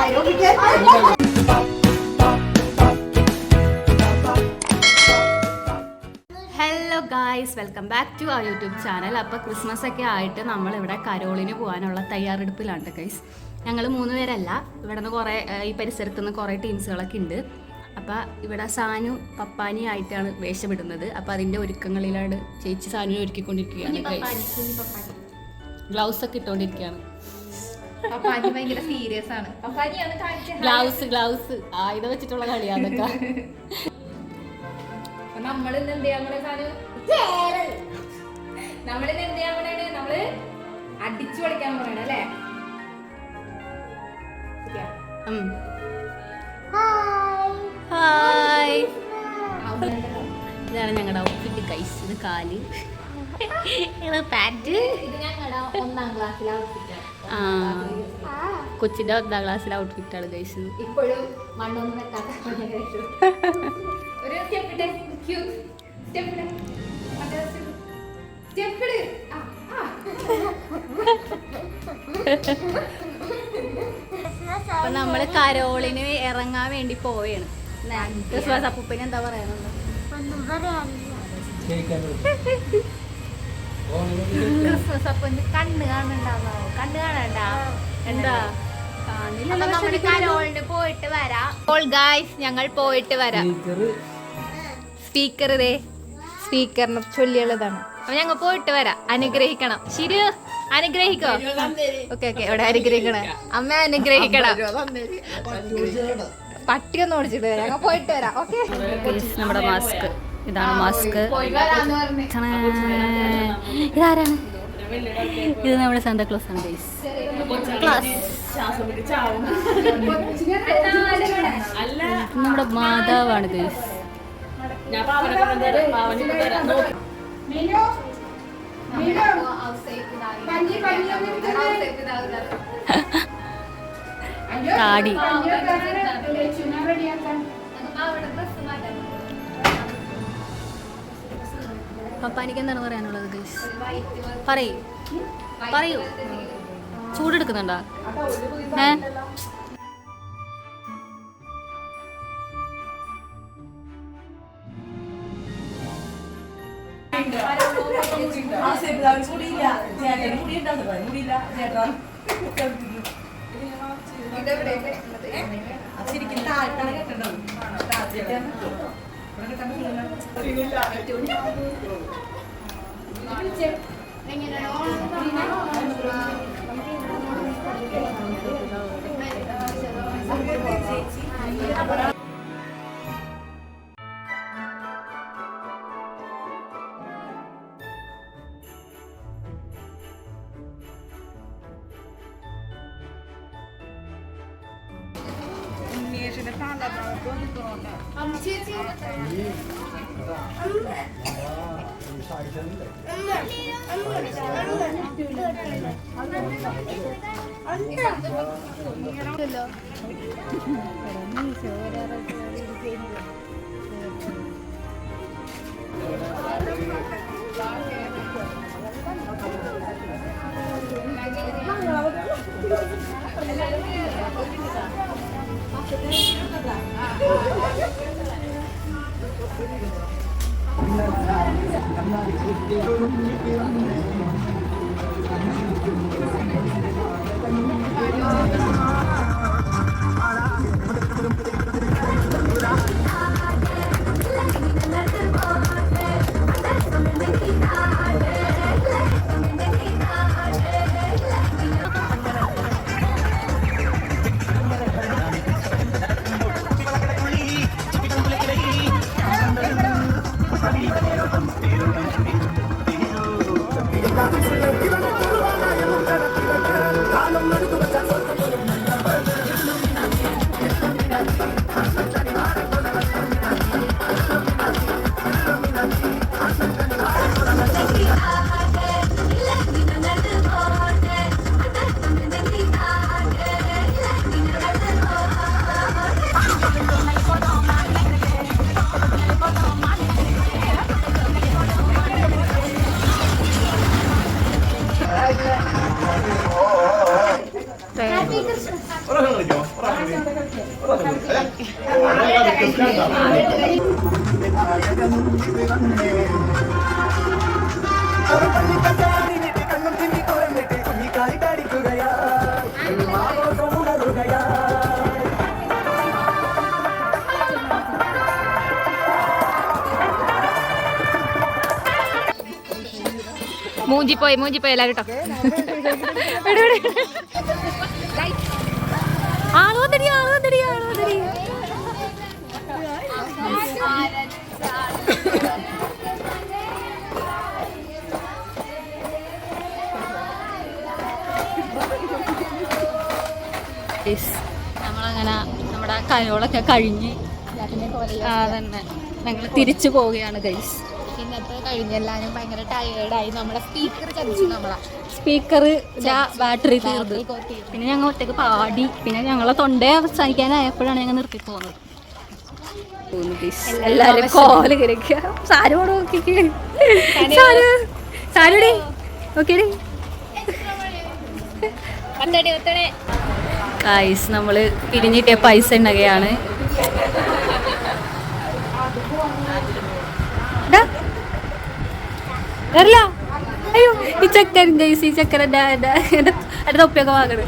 Hello guys, welcome back to our YouTube channel. അപ്പോൾ Christmas ഒക്കെ ആയിട്ട് നമ്മളിവിടെ കരോളിന് പോകാനുള്ള തയ്യാറെടുപ്പിലാണ് ഗൈസ്. ഞങ്ങൾ 3 പേരല്ല, ഇവിടെ നിന്ന് കുറേ ഈ പരിസരത്തു നിന്ന് കുറേ ടീംസുകളൊക്കെ ഉണ്ട്. അപ്പോൾ ഇവിടെ സാനു പപ്പാനി ആയിട്ടാണ് വേഷമിടുന്നത്. അപ്പോൾ അതിൻ്റെ ഒരുക്കങ്ങളിലാണ് ചേച്ചി സാനുവിനെ ഒരുക്കിക്കൊണ്ടിരിക്കുകയാണ് ഗൈസ്. ഗ്ലൗസ് ഒക്കെ ഇട്ടുകൊണ്ടിരിക്കുകയാണ്. ഭയങ്കര സീരിയസ് ആണ്. ഗ്ലൗസ് ആയുധം വെച്ചിട്ടുള്ള കളിയാതൊക്കെ. നമ്മളിന്ന് എന്ത് ചെയ്യാൻ പോണേ സാധനം? നമ്മളിന്ന് എന്ത് ചെയ്യാൻ പോണേ? നമ്മള് അടിച്ചു പൊളിക്കാൻ പോണേ അല്ലേ? ഹായ്, ഇതാണ് ഞങ്ങളുടെ ഔട്ട്ഫിറ്റ് ഗൈസ്. ഇത് കാല്, പാന്റ്. ഇത് ഞങ്ങളുടെ 1ാം ക്ലാസ്സിലെ ഔട്ട്ഫിറ്റ്. കൊച്ചിന്റെ 1ാം ക്ലാസ്സിലെ ഔട്ട്ഫിറ്റാണ് ഗൈസ്. ഇപ്പോഴും മണ്ണൊന്നും വെക്കാത്ത ഒരു അപ്പൊ നമ്മള് കരോളിന് ഇറങ്ങാൻ വേണ്ടി പോവുകയാണ്. ക്രിസ്മസ് അപ്പൂപ്പന് എന്താ പറയാനുള്ളത്? ക്രിസ്മസ് അപ്പൂപ്പന് കണ്ണ് കാണണ്ടാവോ? കണ്ണ് കാണണ്ട എന്താ? നമ്മള് കരോളിന് പോയിട്ട് വരാം. ഗായ്സ്, ഞങ്ങൾ പോയിട്ട് വരാം. സ്പീക്കറിന് ചൊല്ലിയുള്ളതാണ്. അപ്പൊ ഞങ്ങൾ പോയിട്ട് വരാം. അനുഗ്രഹിക്കണം. ശരി, അനുഗ്രഹിക്കോ? ഓക്കെ ഇവിടെ അനുഗ്രഹിക്കണം. അമ്മ അനുഗ്രഹിക്കണം. പട്ടിയൊന്നും ഓടിച്ചിട്ട് വരാം. ഞങ്ങൾ പോയിട്ട് വരാം. ഓക്കെ, നമ്മുടെ മാസ്ക് ഇതാണ്. മാസ്ക് ഇതാരാണ്? ഇത് നമ്മുടെ സാന്താക്ലോസ് ആണ് ഗൈസ്. നമ്മുടെ മാതാവാണ് ഗൈസ്. താടി പപ്പാനിക്ക് എന്താണ് പറയാനുള്ളത് ഗൈസ്? പറയൂ. ചൂടെടുക്കുന്നുണ്ടോ? മൂഞ്ചിപ്പോയി എല്ലാരും കേട്ടോ. ആളോ തടി നമ്മളങ്ങനെ നമ്മുടെ കരോളൊക്കെ കഴിഞ്ഞ് അതന്നെ ഞങ്ങൾ തിരിച്ചു പോവുകയാണ് ഗൈസ്. ഇന്നത്തെ കഴിഞ്ഞെല്ലാരും ഭയങ്കര ടയേർഡായി. നമ്മളെ സ്പീക്കർ ചതിച്ചു. സ്പീക്കർ ബാറ്ററി തീർന്നു. പിന്നെ ഞങ്ങൾ ഒറ്റക്ക് പാടി. പിന്നെ ഞങ്ങളെ തൊണ്ടയെ അവസാനിക്കാനായപ്പോഴാണ് ഞങ്ങൾ നിർത്തി പോകുന്നത്. എല്ലാരും കോല് കിടക്കുക. സാരോട് നോക്കിക്കേ. സാരോടെ ഓക്കെ ഗൈസ്, നമ്മള് പിരിഞ്ഞിട്ടിയ പൈസ ഉണ്ടകയാണ്. അയ്യോ ഈ ചക്കൻ ഗൈസ്, ഈ ചക്കൻ എന്റെ തൊപ്പിയൊക്കെ വാങ്ങണത്.